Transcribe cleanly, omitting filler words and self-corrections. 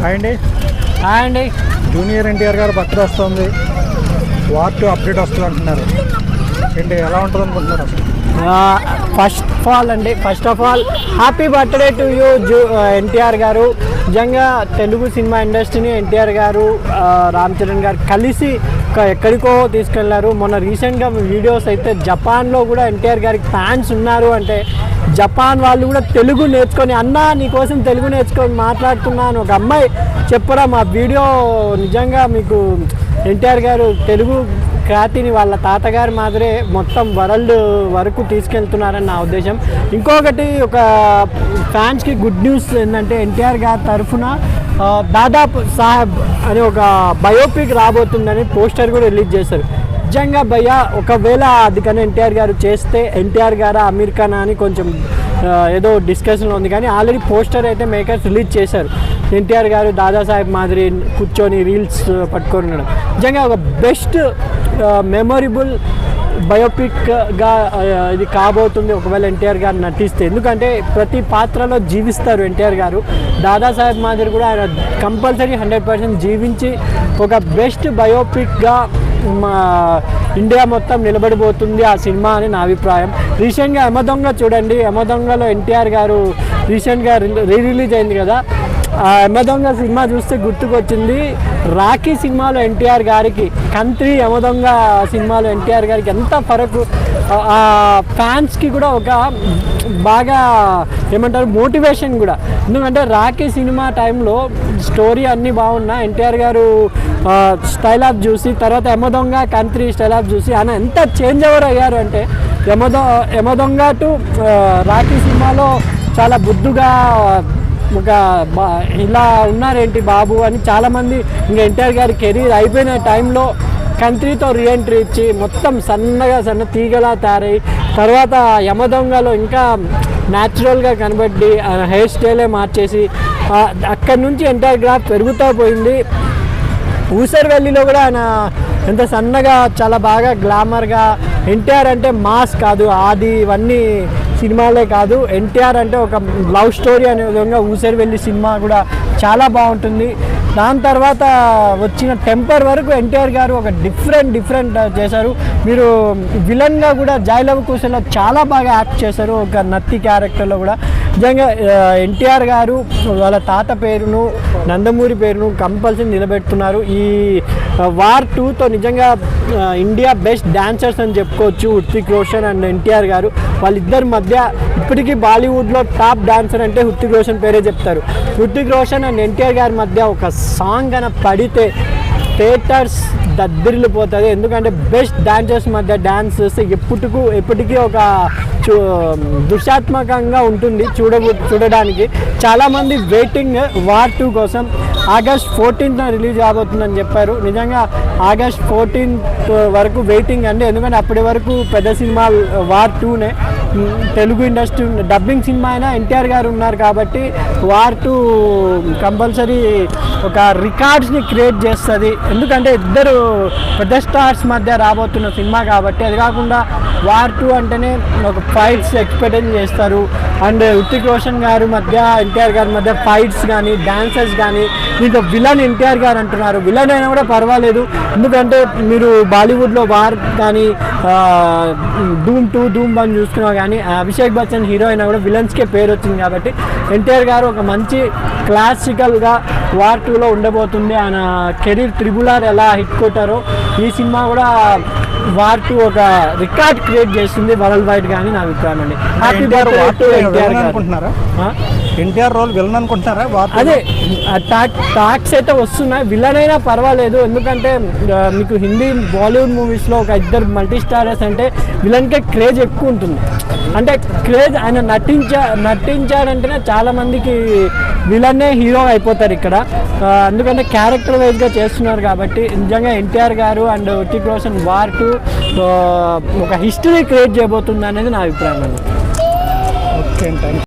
Hi అండి. Hi అండి. Junior NTR గారు బర్త్డే వస్తుంది, వార్ 2 అప్డేట్ వస్తుంది అంటున్నారు. ఏంటి ఎలా ఉంటుంది అనుకుంటున్నారు అసలు? First of all happy birthday to you NTR గారు. నిజంగా తెలుగు సినిమా ఇండస్ట్రీని ఎన్టీఆర్ గారు రామ్ చరణ్ గారు కలిసి ఎక్కడికో తీసుకెళ్లారు. మొన్న రీసెంట్గా వీడియోస్ అయితే జపాన్లో కూడా ఎన్టీఆర్ గారికి ఫ్యాన్స్ ఉన్నారు. అంటే జపాన్ వాళ్ళు కూడా తెలుగు నేర్చుకొని, అన్నా నీకోసం తెలుగు నేర్చుకొని మాట్లాడుతున్నాను ఒక అమ్మాయి చెప్పడం. ఆ వీడియో నిజంగా మీకు ఎన్టీఆర్ గారు తెలుగు ఖ్యాతిని వాళ్ళ తాతగారి మాదిరే మొత్తం వరల్డ్ వరకు తీసుకెళ్తున్నారని నా ఉద్దేశం. ఇంకొకటి ఒక ఫ్యాన్స్కి గుడ్ న్యూస్ ఏంటంటే ఎన్టీఆర్ గారి తరఫున దాదా సాహెబ్ అని ఒక బయోపిక్ రాబోతుందని పోస్టర్ కూడా రిలీజ్ చేశారు. నిజంగా భయ్య ఒకవేళ అది కానీ ఎన్టీఆర్ గారు చేస్తే ఎన్టీఆర్ గారు అమీర్ ఖాన్ అని కొంచెం ఏదో డిస్కషన్లో ఉంది, కానీ ఆల్రెడీ పోస్టర్ అయితే మేకర్స్ రిలీజ్ చేశారు. ఎన్టీఆర్ గారు దాదాసాహెబ్ మాదిరి కూర్చొని రీల్స్ పట్టుకొని ఉండడం నిజంగా ఒక బెస్ట్ మెమొరబుల్ బయోపిక్గా ఇది కాబోతుంది ఒకవేళ ఎన్టీఆర్ గారు నటిస్తే. ఎందుకంటే ప్రతి పాత్రలో జీవిస్తారు ఎన్టీఆర్ గారు. దాదాసాహెబ్ మాదిరి కూడా ఆయన కంపల్సరీ 100% జీవించి ఒక బెస్ట్ బయోపిక్గా ఇండియా మొత్తం నిలబడిపోతుంది ఆ సినిమా అని నా అభిప్రాయం. రీసెంట్గా యమదొంగ చూడండి, యమదొంగలో ఎన్టీఆర్ గారు రీసెంట్గా రిలీజ్ అయింది కదా. ఆ యమదొంగ సినిమా చూస్తే గుర్తుకొచ్చింది రాఖీ సినిమాలో ఎన్టీఆర్ గారికి, కంత్రి యమదొంగ సినిమాలో ఎన్టీఆర్ గారికి ఎంత ఫరకు. ఆ ఫ్యాన్స్కి కూడా ఒక బాగా ఏమంటారు మోటివేషన్ కూడా. ఎందుకంటే రాఖీ సినిమా టైంలో స్టోరీ అన్నీ బాగున్నా ఎన్టీఆర్ గారు స్టైల్ ఆఫ్ చూసి తర్వాత యమదొంగ కంత్రి స్టైల్ ఆఫ్ చూసి ఆయన ఎంత చేంజ్ ఓవర్ అయ్యారు అంటే యమదొంగ టు రాఖీ సినిమాలో చాలా బుద్దుగా ఒక ఇలా ఉన్నారేంటి బాబు అని చాలామంది ఇంకా ఎన్టీఆర్ గారి కెరీర్ అయిపోయిన టైంలో కంట్రీతో రీఎంట్రీ ఇచ్చి మొత్తం సన్న తీగలా తయారై తర్వాత యమదొంగలో ఇంకా న్యాచురల్గా కనబడి హెయిర్ స్టైలే మార్చేసి అక్కడి నుంచి ఎన్టీఆర్ గ్రాఫ్ పెరుగుతూ పోయింది. ఊసరవెల్లిలో కూడా ఆయన ఎంత సన్నగా చాలా బాగా గ్లామర్గా. ఎన్టీఆర్ అంటే మాస్ కాదు, ఆది ఇవన్నీ సినిమాలే కాదు, ఎన్టీఆర్ అంటే ఒక లవ్ స్టోరీ అనే విధంగా ఊసరవెల్లి సినిమా కూడా చాలా బాగుంటుంది. దాని తర్వాత వచ్చిన టెంపర్ వరకు ఎన్టీఆర్ గారు ఒక డిఫరెంట్ చేశారు. మీరు విలన్గా కూడా జాయ్లవ్ కుశలో చాలా బాగా యాక్ట్ చేశారు ఒక నత్తి క్యారెక్టర్లో కూడా. నిజంగా ఎన్టీఆర్ గారు వాళ్ళ తాత పేరును నందమూరి పేరును కంపల్సరీ నిలబెడుతున్నారు. ఈ వార్ 2తో నిజంగా ఇండియా బెస్ట్ డాన్సర్స్ అని చెప్పుకోవచ్చు హృతిక్ రోషన్ అండ్ ఎన్టీఆర్ గారు. వాళ్ళిద్దరి మధ్య ఇప్పటికీ బాలీవుడ్లో టాప్ డాన్సర్ అంటే హృతిక్ రోషన్ పేరే చెప్తారు. హృతిక్ రోషన్ అండ్ ఎన్టీఆర్ గారి మధ్య ఒక సాంగ్ అని పడితే థియేటర్స్ దద్దరిల్లిపోతుంది. ఎందుకంటే బెస్ట్ డాన్సర్స్ మధ్య డాన్స్ చేస్తే ఎప్పటికీ ఒక దృశ్యాత్మకంగా ఉంటుంది చూడడానికి. చాలామంది వెయిటింగ్ వార్ 2 కోసం. ఆగస్ట్ 14th రిలీజ్ కాబోతుందని చెప్పారు. నిజంగా ఆగస్ట్ 14th వరకు వెయిటింగ్ అండి. ఎందుకంటే అప్పటి వరకు పెద్ద సినిమా వార్ 2నే. తెలుగు ఇండస్ట్రీ డబ్బింగ్ సినిమా అయినా ఎన్టీఆర్ గారు ఉన్నారు కాబట్టి వార్ 2 కంపల్సరీ ఒక రికార్డ్స్ని క్రియేట్ చేస్తుంది. ఎందుకంటే ఇద్దరు పెద్ద స్టార్స్ మధ్య రాబోతున్న సినిమా కాబట్టి. అది కాకుండా వార్ 2 అంటేనే ఒక ఫైట్స్ ఎక్స్పెక్ట్ చేస్తారు. అండ్ హృతిక్ రోషన్ గారి మధ్య ఎన్టీఆర్ గారి మధ్య ఫైట్స్ కానీ డాన్సర్స్ కానీ. ఇంకా విలన్ ఎన్టీఆర్ గారు అంటున్నారు. విలన్ అయినా కూడా పర్వాలేదు, ఎందుకంటే మీరు బాలీవుడ్లో వార్ కానీ ధూమ్ 2 ధూమ్ 1 చూసుకున్నా కానీ అభిషేక్ బచ్చన్ హీరో అయినా కూడా విలన్స్కే పేరు వచ్చింది కాబట్టి ఎన్టీఆర్ గారు ఒక మంచి క్లాసికల్గా వార్ 2లో ఉండబోతుంది. ఆయన కెరీర్ RRR ఎలా హిట్ కొట్టారో ఈ సినిమా కూడా వార్ 2 ఒక రికార్డ్ క్రియేట్ చేస్తుంది వరల్డ్ వైడ్ కానీ నా అభిప్రాయం అండి. హ్యాపీ బర్త్డే ఎన్టీఆర్ అనుకుంటున్నారా? ఎన్టీఆర్ రోల్ విలన్ అనుకుంటున్నారా? అదే టాక్స్ అయితే వస్తున్నాయి. విలన్ అయినా పర్వాలేదు, ఎందుకంటే మీకు హిందీ బాలీవుడ్ మూవీస్లో ఒక ఇద్దరు మల్టీ స్టారర్స్ అంటే విలన్కే క్రేజ్ ఎక్కువ ఉంటుంది. అంటే క్రేజ్ ఆయన నటించాడంటేనే చాలామందికి విలన్నే హీరో అయిపోతారు ఇక్కడ. ఎందుకంటే క్యారెక్టర్ వైజ్గా చేస్తున్నారు కాబట్టి. నిజంగా ఎన్టీఆర్ గారు అండ్ హృతిక్ రోషన్ వార్ 2 ఒక హిస్టరీ క్రియేట్ చేయబోతుంది అనేది నా అభిప్రాయం అండి. Okay, thank you.